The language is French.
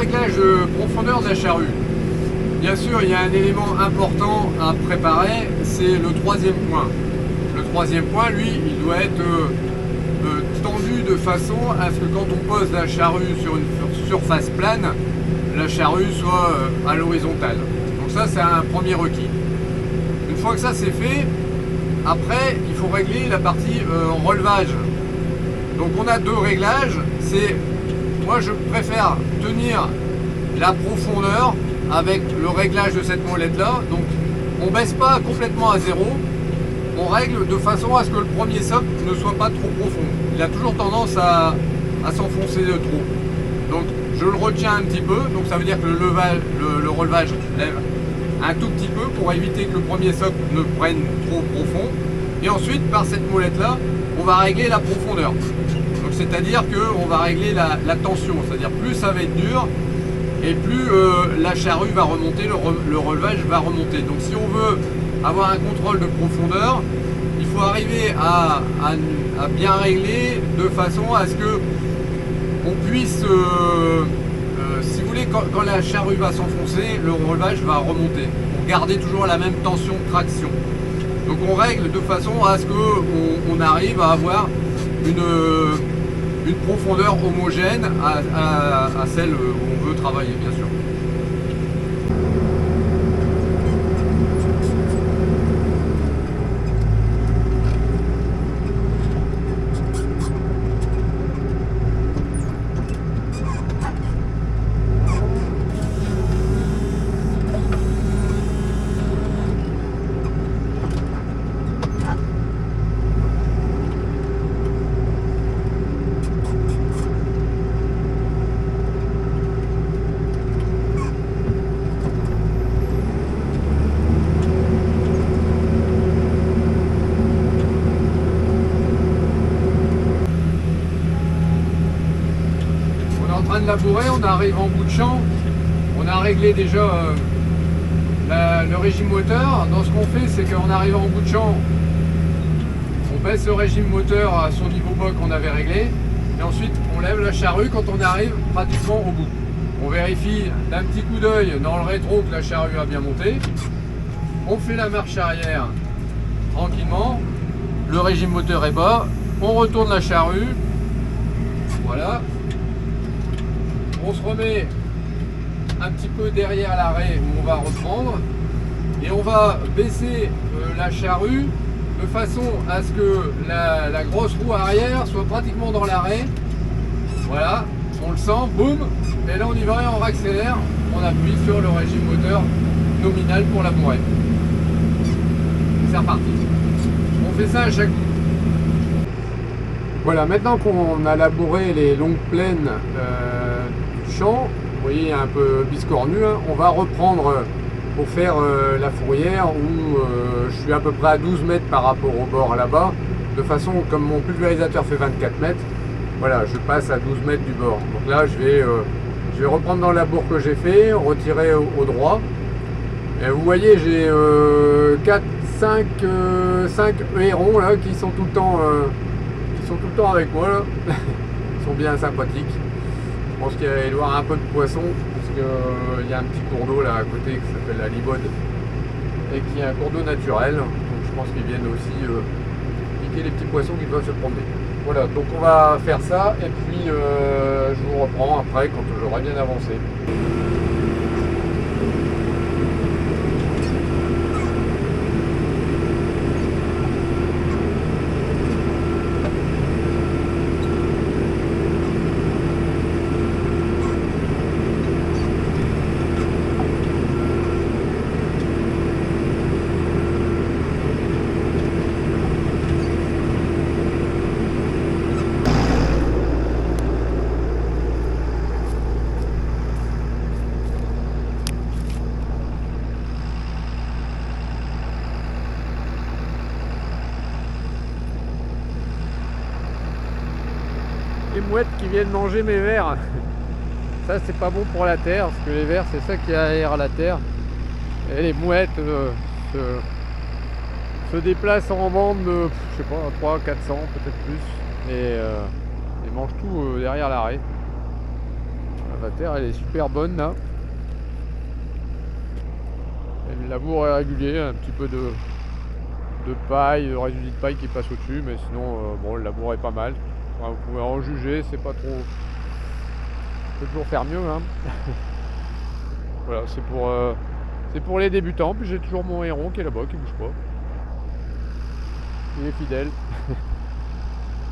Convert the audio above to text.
réglage de profondeur de la charrue. Bien sûr, il y a un élément important à préparer, c'est le troisième point. Le troisième point, lui, il doit être tendu de façon à ce que quand on pose la charrue sur une surface plane, la charrue soit à l'horizontale. Donc ça, c'est un premier requis. Une fois que ça c'est fait, après, il faut régler la partie relevage. Donc on a deux réglages. Moi, je préfère tenir la profondeur avec le réglage de cette molette là. Donc on baisse pas complètement à zéro. On règle de façon à ce que le premier socle ne soit pas trop profond. Il a toujours tendance à s'enfoncer de trop. Donc je le retiens un petit peu. Donc ça veut dire que le relevage lève un tout petit peu pour éviter que le premier socle ne prenne trop profond. Et ensuite, par cette molette là, on va régler la profondeur. Donc c'est-à-dire qu'on va régler la tension. C'est-à-dire plus ça va être dur et plus la charrue va remonter, le relevage va remonter. Donc si on veut avoir un contrôle de profondeur, il faut arriver à bien régler de façon à ce que on puisse, si vous voulez, quand la charrue va s'enfoncer, le relevage va remonter pour garder toujours la même tension de traction. Donc on règle de façon à ce qu'on arrive à avoir une profondeur homogène à celle où on veut travailler, bien sûr. De labourer, on arrive en bout de champ, on a réglé déjà le régime moteur. Dans ce qu'on fait, c'est qu'en arrivant en bout de champ, on baisse le régime moteur à son niveau bas qu'on avait réglé, et ensuite on lève la charrue quand on arrive pratiquement au bout. On vérifie d'un petit coup d'œil dans le rétro que la charrue a bien monté, on fait la marche arrière tranquillement, le régime moteur est bas, on retourne la charrue, voilà. On se remet un petit peu derrière l'arrêt où on va reprendre et on va baisser la charrue de façon à ce que la grosse roue arrière soit pratiquement dans l'arrêt. Voilà, on le sent, boum, et là on y va et on réaccélère, on appuie sur le régime moteur nominal pour labourer. C'est reparti. On fait ça à chaque coup. Voilà, maintenant qu'on a labouré les longues plaines champ, vous voyez un peu biscornu, hein, on va reprendre pour faire la fourrière où je suis à peu près à 12 mètres par rapport au bord là-bas, de façon comme mon pulvérisateur fait 24 mètres, voilà, je passe à 12 mètres du bord. Donc là je vais reprendre dans le labour que j'ai fait, retirer au droit. Et vous voyez, j'ai 5 hérons là qui sont tout le temps avec moi là. Ils sont bien sympathiques. Je pense qu'il doit y avoir un peu de poisson parce qu'il y a un petit cours d'eau là à côté qui s'appelle la Libode et qui est un cours d'eau naturel. Donc je pense qu'ils viennent aussi piquer les petits poissons qui doivent se promener. Voilà, donc on va faire ça et puis je vous reprends après quand j'aurai bien avancé. Les mouettes qui viennent manger mes vers. Ça c'est pas bon pour la terre parce que les vers c'est ça qui aère la terre. Et les mouettes se déplacent en bande de je sais pas 300-400 peut-être plus et mangent tout derrière l'arrêt. La terre elle est super bonne là. Et le labour est régulier, un petit peu de paille, de résidu de paille qui passe au-dessus, mais sinon bon, le labour est pas mal. Enfin, vous pouvez en juger, c'est pas trop. On peut toujours faire mieux, hein. Voilà, c'est pour les débutants. Puis j'ai toujours mon héron qui est là-bas, qui bouge pas. Il est fidèle.